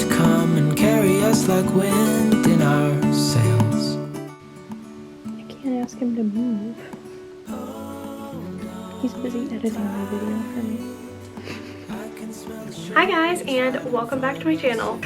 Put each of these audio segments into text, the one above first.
to come and carry us like wind in our sails. I can't ask him to move. He's busy editing my video for me. Hi guys, and welcome back to my channel.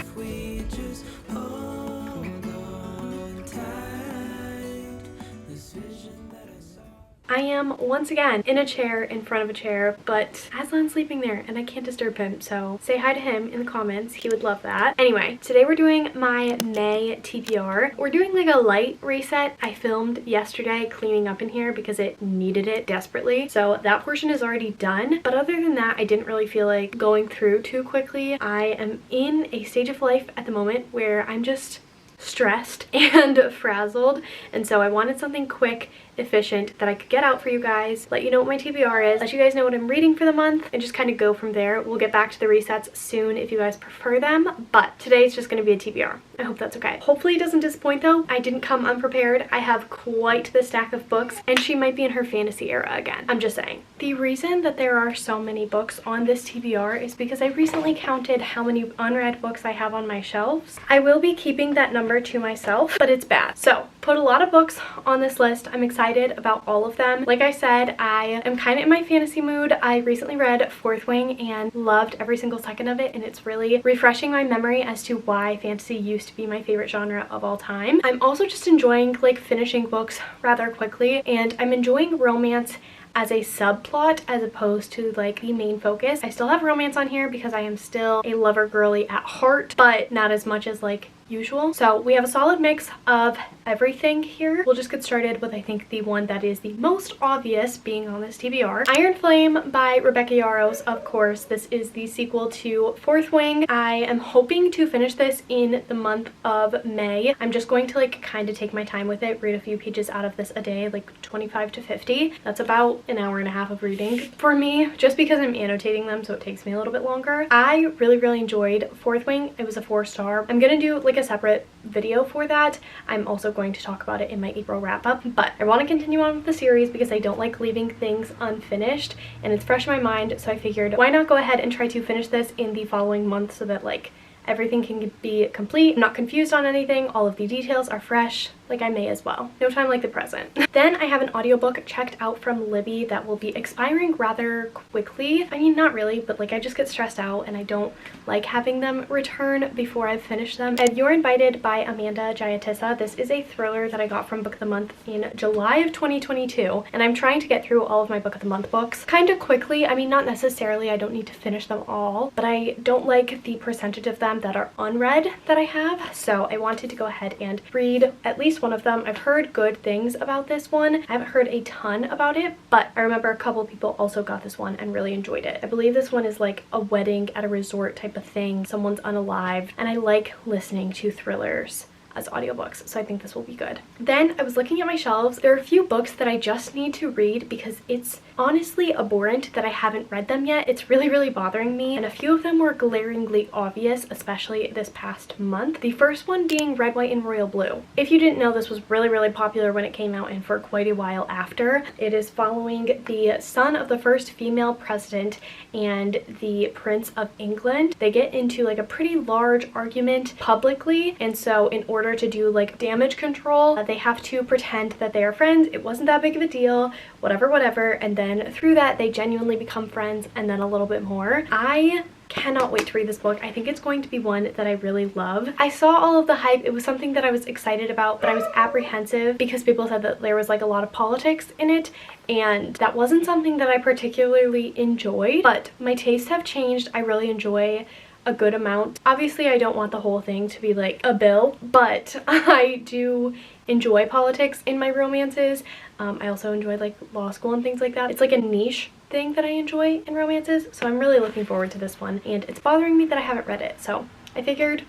I am once again in a chair in front of a chair, but Aslan's sleeping there and I can't disturb him, so say hi to him in the comments. He would love that. Anyway, today we're doing my May TBR. We're doing like a light reset. I filmed yesterday cleaning up in here because it needed it desperately, so that portion is already done. But other than that, I didn't really feel like going through too quickly. I am in a stage of life at the moment where I'm just stressed and frazzled, and so I wanted something quick, efficient that I could get out for you guys, let you know what my TBR is, let you guys know what I'm reading for the month, and just kind of go from there. We'll get back to the resets soon if you guys prefer them, but today is just going to be a TBR. I hope that's okay. Hopefully it doesn't disappoint though. I didn't come unprepared. I have quite the stack of books, and she might be in her fantasy era again. I'm just saying. The reason that there are so many books on this TBR is because I recently counted how many unread books I have on my shelves. I will be keeping that number to myself, but it's bad. So put a lot of books on this list. I'm excited about all of them. Like I said, I am kind of in my fantasy mood. I recently read Fourth Wing and loved every single second of it, and it's really refreshing my memory as to why fantasy used to be my favorite genre of all time. I'm also just enjoying like finishing books rather quickly, and I'm enjoying romance as a subplot as opposed to like the main focus. I still have romance on here because I am still a lover girly at heart, but not as much as like usual. So we have a solid mix of everything here. We'll just get started with I think the one that is the most obvious being on this TBR. Iron Flame by Rebecca Yarros, of course. This is the sequel to Fourth Wing. I am hoping to finish this in the month of May. I'm just going to like kind of take my time with it, read a few pages out of this a day, like 25 to 50. That's about an hour and a half of reading for me, just because I'm annotating them, so it takes me a little bit longer. I really enjoyed Fourth Wing. It was a 4-star. I'm gonna do like a separate video for that. I'm also going to talk about it in my April wrap-up, but I want to continue on with the series because I don't like leaving things unfinished, and it's fresh in my mind, so I figured why not go ahead and try to finish this in the following month so that like everything can be complete. I'm not confused on anything. All of the details are fresh. Like I may as well. No time like the present. Then I have an audiobook checked out from Libby that will be expiring rather quickly. I mean, not really, but like I just get stressed out and I don't like having them return before I've finished them. I have You're Invited by Amanda Jayatissa. This is a thriller that I got from Book of the Month in July of 2022, and I'm trying to get through all of my Book of the Month books kind of quickly. I mean, not necessarily, I don't need to finish them all, but I don't like the percentage of them that are unread that I have, so I wanted to go ahead and read at least one of them. I've heard good things about this one. I haven't heard a ton about it, but I remember a couple people also got this one and really enjoyed it. I believe this one is like a wedding at a resort type of thing. Someone's unalived, and I like listening to thrillers as audiobooks, so I think this will be good. Then I was looking at my shelves. There are a few books that I just need to read because it's honestly abhorrent that I haven't read them yet. It's really bothering me, and a few of them were glaringly obvious, especially this past month. The first one being Red, White, and Royal Blue. If you didn't know, this was really popular when it came out and for quite a while after. It is following the son of the first female president and the Prince of England. They get into like a pretty large argument publicly, and so in order to do like damage control, they have to pretend that they are friends. It wasn't that big of a deal, whatever, and then through that they genuinely become friends, and then a little bit more. I cannot wait to read this book. I think it's going to be one that I really love. I saw all of the hype. It was something that I was excited about, but I was apprehensive because people said that there was like a lot of politics in it, and that wasn't something that I particularly enjoyed, but my tastes have changed. I really enjoy a good amount. Obviously, I don't want the whole thing to be like a bill, but I do enjoy politics in my romances. I also enjoy like law school and things like that. It's like a niche thing that I enjoy in romances, so I'm really looking forward to this one, and it's bothering me that I haven't read it, so I figured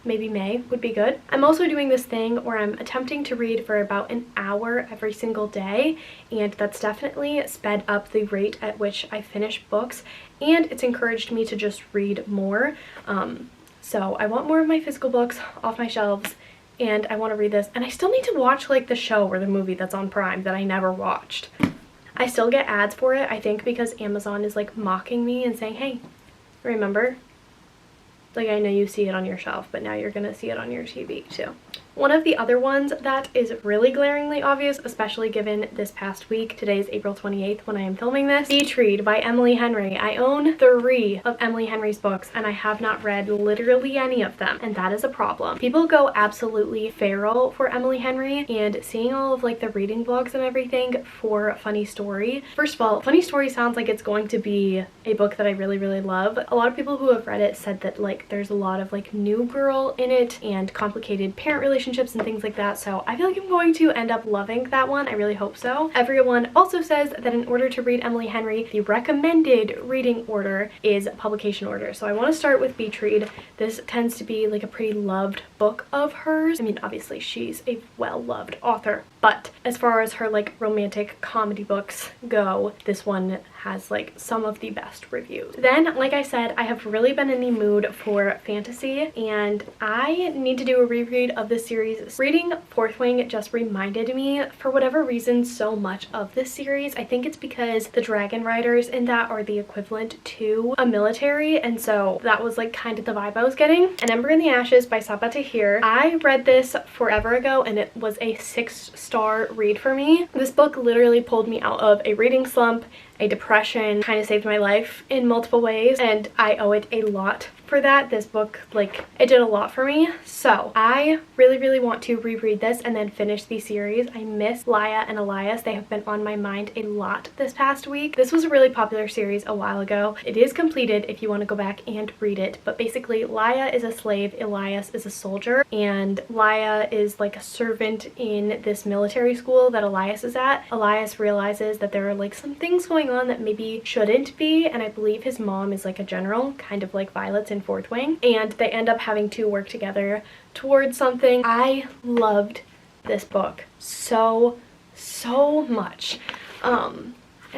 maybe May would be good. I'm also doing this thing where I'm attempting to read for about an hour every single day, and that's definitely sped up the rate at which I finish books, and it's encouraged me to just read more. So I want more of my physical books off my shelves, and I want to read this, and I still need to watch like the show or the movie that's on Prime that I never watched. I still get ads for it, I think because Amazon is like mocking me and saying, hey, remember Like, I know you see it on your shelf, but now you're gonna see it on your TV too. One of the other ones that is really glaringly obvious, especially given this past week, today is April 28th when I am filming this, Beach Read by Emily Henry. I own 3 of Emily Henry's books and I have not read literally any of them, and that is a problem. People go absolutely feral for Emily Henry, and seeing all of like the reading vlogs and everything for Funny Story. First of all, Funny Story sounds like it's going to be a book that I really love. A lot of people who have read it said that like there's a lot of like new girl in it and complicated parent relationships and things like that, so I feel like I'm going to end up loving that one. I really hope so. Everyone also says that in order to read Emily Henry, the recommended reading order is publication order. So I want to start with Beach Read. This tends to be like a pretty loved book of hers. I mean, obviously she's a well-loved author, but as far as her like romantic comedy books go, this one has like some of the best reviews. Then, like I said, I have really been in the mood for fantasy, and I need to do a reread of this series. Reading Fourth Wing just reminded me, for whatever reason, so much of this series. I think it's because the dragon riders in that are the equivalent to a military, and so that was like kind of the vibe I was getting. An Ember in the Ashes by Sabaa Tahir. I read this forever ago and it was a 6-star read for me. This book literally pulled me out of a reading slump, a depression, kind of saved my life in multiple ways, and I owe it a lot for that. This book, like, it did a lot for me. So I really want to reread this and then finish the series. I miss Laia and Elias. They have been on my mind a lot this past week. This was a really popular series a while ago. It is completed if you want to go back and read it, but basically Laia is a slave, Elias is a soldier, and Laia is like a servant in this military school that Elias is at. Elias realizes that there are like some things going on that maybe shouldn't be, and I believe his mom is like a general, kind of like Violet's in Fourth Wing, and they end up having to work together towards something. I loved this book so much, and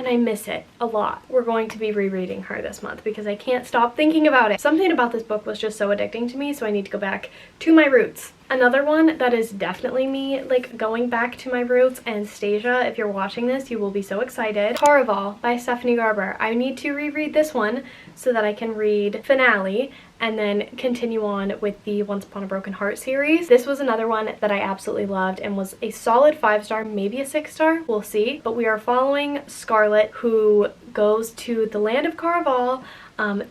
I miss it a lot. We're going to be rereading her this month because I can't stop thinking about it. Something about this book was just so addicting to me, so I need to go back to my roots. Another one that is definitely me, like, going back to my roots, and Stasia, if you're watching this, you will be so excited. Caraval by Stephanie Garber. I need to reread this one so that I can read Finale and then continue on with the Once Upon a Broken Heart series. This was another one that I absolutely loved and was a solid 5-star, maybe a 6-star, we'll see. But we are following Scarlett, who goes to the land of Caraval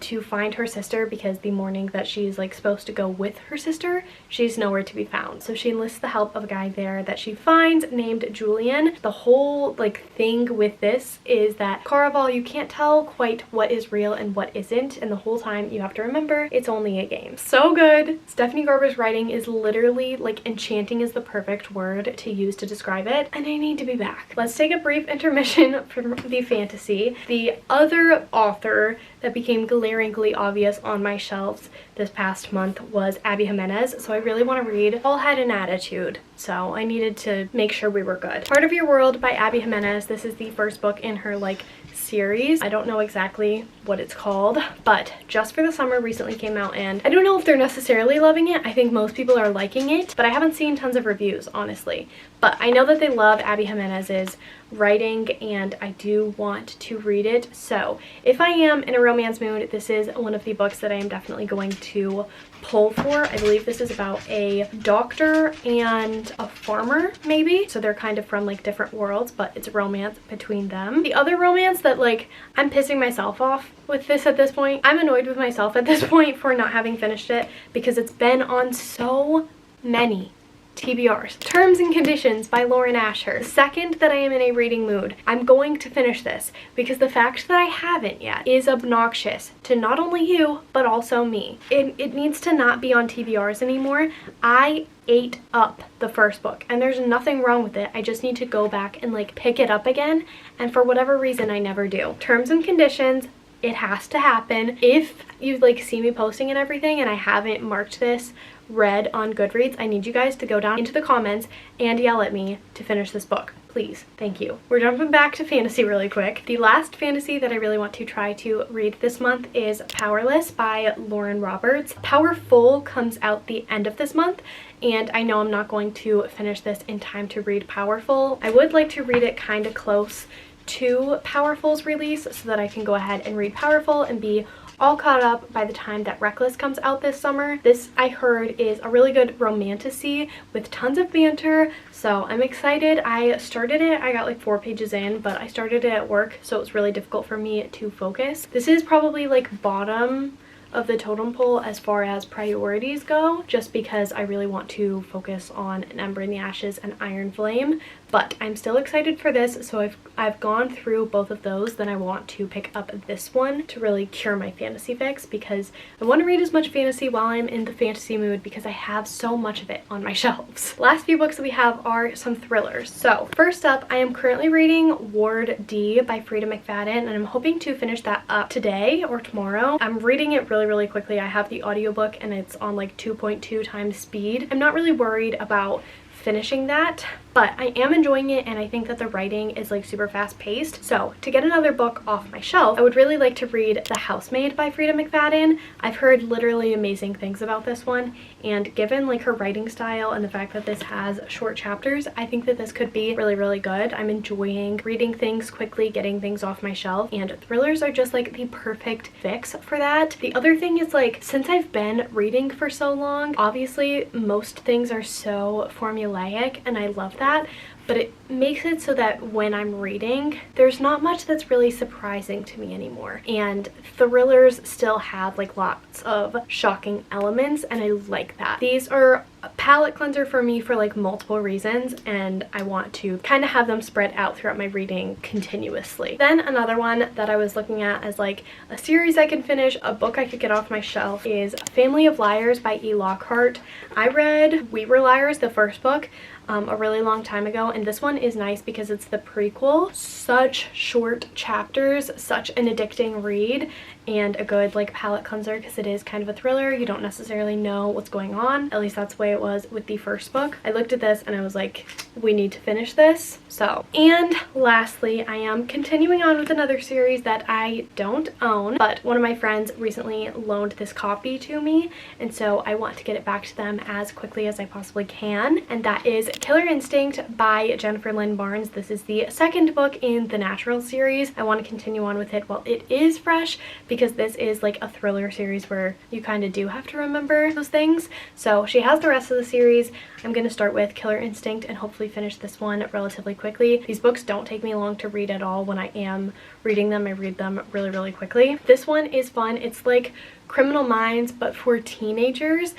to find her sister, because the morning that she's like supposed to go with her sister, she's nowhere to be found. So she enlists the help of a guy there that she finds named Julian. The whole like thing with this is that Caraval, you can't tell quite what is real and what isn't, and the whole time you have to remember it's only a game. So good. Stephanie Garber's writing is literally like enchanting is the perfect word to use to describe it, and I need to be back. Let's take a brief intermission from the fantasy. The other author that became glaringly obvious on my shelves this past month was Abby Jimenez, so I really want to read All Head and Attitude, so I needed to make sure we were good. Part of Your World by Abby Jimenez. This is the first book in her like series. I don't know exactly what it's called, but Just for the Summer recently came out, and I don't know if they're necessarily loving it. I think most people are liking it, but I haven't seen tons of reviews, honestly. But I know that they love Abby Jimenez's writing, and I do want to read it. So if I am in a romance mood, this is one of the books that I am definitely going to pull for. I believe this is about a doctor and a farmer, maybe, so they're kind of from like different worlds, but it's a romance between them. The other romance that like I'm pissing myself off with this at this point, I'm annoyed with myself at this point for not having finished it because it's been on so many TBRs. Terms and Conditions by Lauren Asher. The second that I am in a reading mood, I'm going to finish this, because the fact that I haven't yet is obnoxious to not only you, but also me. It needs to not be on TBRs anymore. I ate up the first book, and there's nothing wrong with it. I just need to go back and like pick it up again, and for whatever reason I never do. Terms and Conditions, it has to happen. If you like see me posting and everything and I haven't marked this read on Goodreads, I need you guys to go down into the comments and yell at me to finish this book. Please. Thank you. We're jumping back to fantasy really quick. The last fantasy that I really want to try to read this month is Powerless by Lauren Roberts. Powerful comes out the end of this month, and I know I'm not going to finish this in time to read Powerful. I would like to read it kind of close to Powerful's release so that I can go ahead and read Powerful and be all caught up by the time that Reckless comes out this summer. This, I heard, is a really good romantasy with tons of banter, so I'm excited. I started it, I got like 4 pages in, but I started it at work, so it was really difficult for me to focus. This is probably like bottom of the totem pole as far as priorities go, just because I really want to focus on An Ember in the Ashes and Iron Flame, but I'm still excited for this. So if I've gone through both of those, then I want to pick up this one to really cure my fantasy fix, because I want to read as much fantasy while I'm in the fantasy mood, because I have so much of it on my shelves. Last few books that we have are some thrillers. So first up, I am currently reading Ward D by Frida McFadden, and I'm hoping to finish that up today or tomorrow. I'm reading it really quickly. I have the audiobook and it's on like 2.2 times speed. I'm not really worried about finishing that, but I am enjoying it, and I think that the writing is like super fast paced. So to get another book off my shelf, I would really like to read The Housemaid by Frida McFadden. I've heard literally amazing things about this one, and given like her writing style and the fact that this has short chapters, I think that this could be really good. I'm enjoying reading things quickly, getting things off my shelf, and thrillers are just like the perfect fix for that. The other thing is, like, since I've been reading for so long, obviously most things are so formulaic, and I love that, but it makes it so that when I'm reading, there's not much that's really surprising to me anymore. And thrillers still have like lots of shocking elements, and I like that. These are a palette cleanser for me for like multiple reasons, and I want to kind of have them spread out throughout my reading continuously. Then another one that I was looking at as like a series I can finish, a book I could get off my shelf, is Family of Liars by E. Lockhart. I read We Were Liars, the first book, a really long time ago, and this one is nice because it's the prequel. Such short chapters, such an addicting read, and a good like palette cleanser, because it is kind of a thriller. You don't necessarily know what's going on. At least that's the way it was with the first book. I looked at this and I was like, we need to finish this. So, and lastly, I am continuing on with another series that I don't own, but one of my friends recently loaned this copy to me, and so I want to get it back to them as quickly as I possibly can, and that is Killer Instinct by Jennifer Lynn Barnes. This is the second book in the Natural series. I want to continue on with it while it is fresh, because this is like a thriller series where you kind of do have to remember those things. So she has the rest of the series. I'm going to start with Killer Instinct and hopefully finish this one relatively quickly. These books don't take me long to read at all. When I am reading them, I read them really quickly. This one is fun. It's like Criminal Minds, but for teenagers.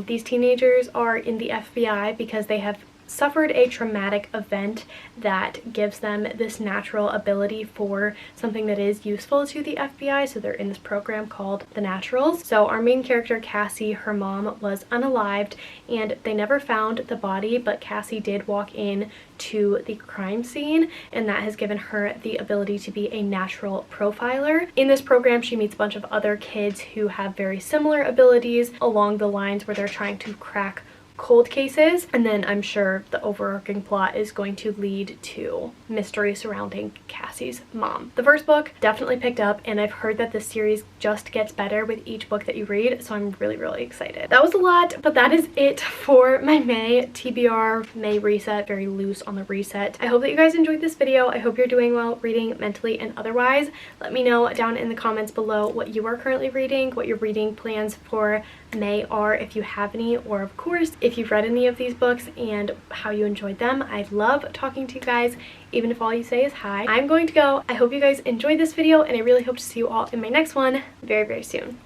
These teenagers are in the FBI because they have suffered a traumatic event that gives them this natural ability for something that is useful to the FBI. So they're in this program called The Naturals. So our main character, Cassie, her mom was unalived, and they never found the body, but Cassie did walk in to the crime scene, and that has given her the ability to be a natural profiler. In this program, she meets a bunch of other kids who have very similar abilities along the lines where they're trying to crack cold cases, and then I'm sure the overarching plot is going to lead to mystery surrounding Cassie's mom. The first book definitely picked up, and I've heard that this series just gets better with each book that you read, so I'm really excited. That was a lot, but that is it for my May TBR May reset. Very loose on the reset. I hope that you guys enjoyed this video. I hope you're doing well reading mentally and otherwise. Let me know down in the comments below what you are currently reading, what your reading plans for May are, if you have any, or of course if you've read any of these books and how you enjoyed them. I love talking to you guys, even if all you say is hi. I'm going to go. I hope you guys enjoyed this video, and I really hope to see you all in my next one very soon.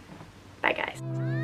Bye guys.